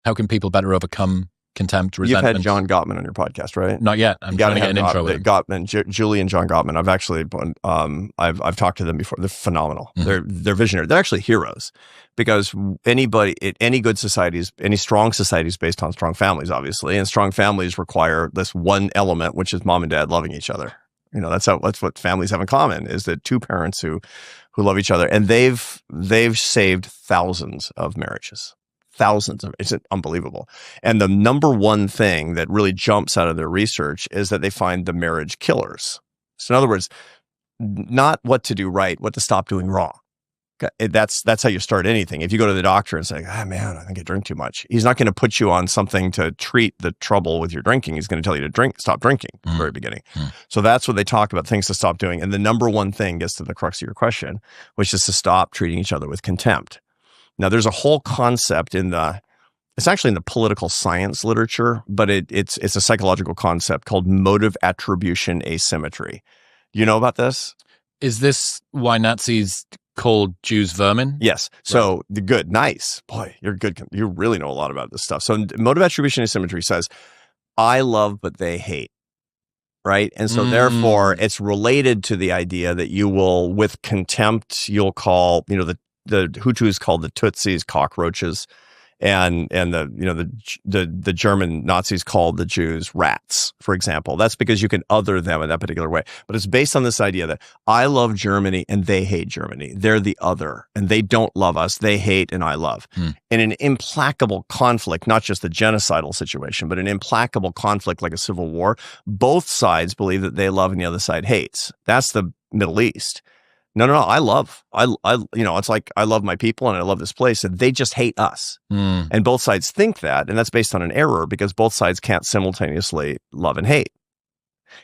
How can people better overcome contempt, You've resentment? had John Gottman on your podcast, right? Not yet. I'm trying to get an intro with him. Gottman, Julie and John Gottman. I've actually, I've talked to them before. They're phenomenal. Mm-hmm. They're visionary. They're actually heroes, because any good societies, any strong societies based on strong families, obviously, and strong families require this one element, which is mom and dad loving each other. That's what families have in common, is that two parents who love each other, and they've saved thousands of marriages. Thousands of it's unbelievable. And the number one thing that really jumps out of their research is that they find the marriage killers. So in other words, not what to do right, what to stop doing wrong. That's how you start anything. If you go to the doctor and say, man, I think I drink too much, he's not going to put you on something to treat the trouble with your drinking. He's going to tell you to stop drinking at the very beginning. So that's what they talk about, things to stop doing. And the number one thing gets to the crux of your question, which is to stop treating each other with contempt. Now, there's a whole concept it's actually in the political science literature, but it's a psychological concept called motive attribution asymmetry. You know about this? Is this why Nazis called Jews vermin? Yes. So good, nice. Boy, you're good. You really know a lot about this stuff. So motive attribution asymmetry says, I love, but they hate. Right. And so therefore, it's related to the idea that you will, with contempt, you'll call, the Hutus called the Tutsis cockroaches, and the German Nazis called the Jews rats, for example. That's because you can other them in that particular way. But it's based on this idea that I love Germany and they hate Germany. They're the other, and they don't love us. They hate and I love. In an implacable conflict, not just a genocidal situation, but an implacable conflict like a civil war, both sides believe that they love and the other side hates. That's the Middle East. No, I love, it's like I love my people and I love this place, and they just hate us. And both sides think that, and that's based on an error, because both sides can't simultaneously love and hate.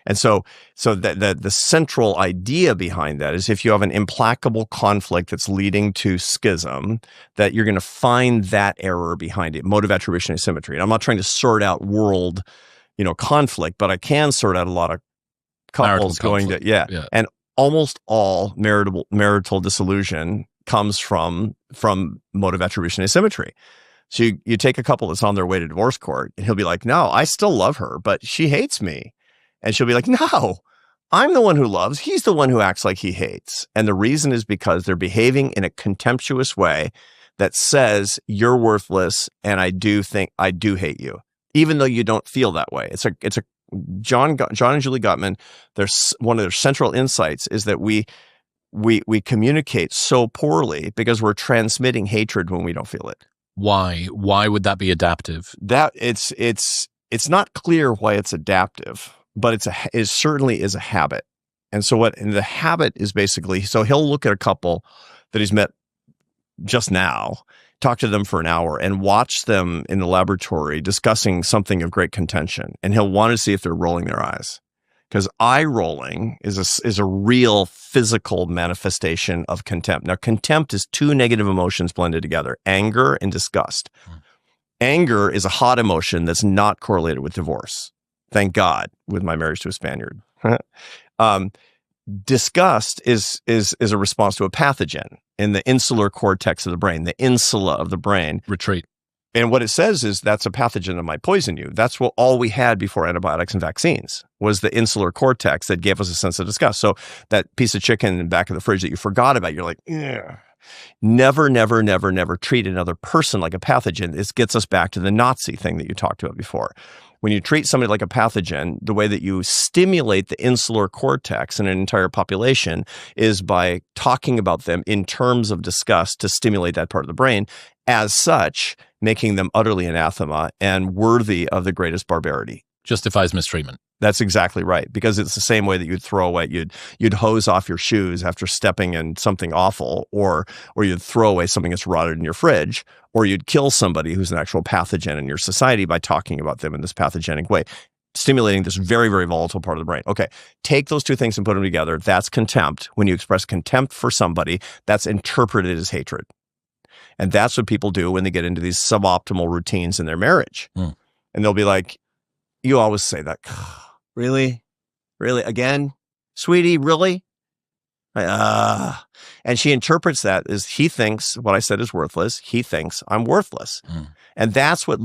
And so the central idea behind that is, if you have an implacable conflict that's leading to schism, that you're going to find that error behind it, motive attribution asymmetry. And I'm not trying to sort out world, conflict, but I can sort out a lot of couples going to, and almost all marital disillusion comes from motive attribution asymmetry. So you take a couple that's on their way to divorce court, and he'll be like, no, I still love her, but she hates me. And she'll be like, no, I'm the one who loves. He's the one who acts like he hates. And the reason is because they're behaving in a contemptuous way that says you're worthless, and I do hate you, even though you don't feel that way. It's a John and Julie Gottman, one of their central insights is that we communicate so poorly because we're transmitting hatred when we don't feel it. Why? Why would that be adaptive? That it's not clear why it's adaptive, but it certainly is a habit. And so the habit is basically, so he'll look at a couple that he's met just now, talk to them for an hour, and watch them in the laboratory discussing something of great contention. And he'll want to see if they're rolling their eyes, because eye rolling is a real physical manifestation of contempt. Now, contempt is two negative emotions blended together: anger and disgust. Anger is a hot emotion that's not correlated with divorce. Thank God, with my marriage to a Spaniard. Disgust is a response to a pathogen in the insular cortex of the brain, the insula of the brain. Retreat. And what it says is, that's a pathogen that might poison you. That's all we had before antibiotics and vaccines, was the insular cortex that gave us a sense of disgust. So that piece of chicken in the back of the fridge that you forgot about, you're like, ugh. Never, never, never, never treat another person like a pathogen. This gets us back to the Nazi thing that you talked about before. When you treat somebody like a pathogen, the way that you stimulate the insular cortex in an entire population is by talking about them in terms of disgust to stimulate that part of the brain, as such, making them utterly anathema and worthy of the greatest barbarity. Justifies mistreatment. That's exactly right, because it's the same way that you'd throw away, you'd hose off your shoes after stepping in something awful, or you'd throw away something that's rotted in your fridge, or you'd kill somebody who's an actual pathogen in your society by talking about them in this pathogenic way, stimulating this very, very volatile part of the brain. Okay, take those two things and put them together. That's contempt. When you express contempt for somebody, that's interpreted as hatred. And that's what people do when they get into these suboptimal routines in their marriage. And they'll be like, you always say that. Really? Really? Again? Sweetie, really? And she interprets that as, he thinks what I said is worthless. He thinks I'm worthless. And that's what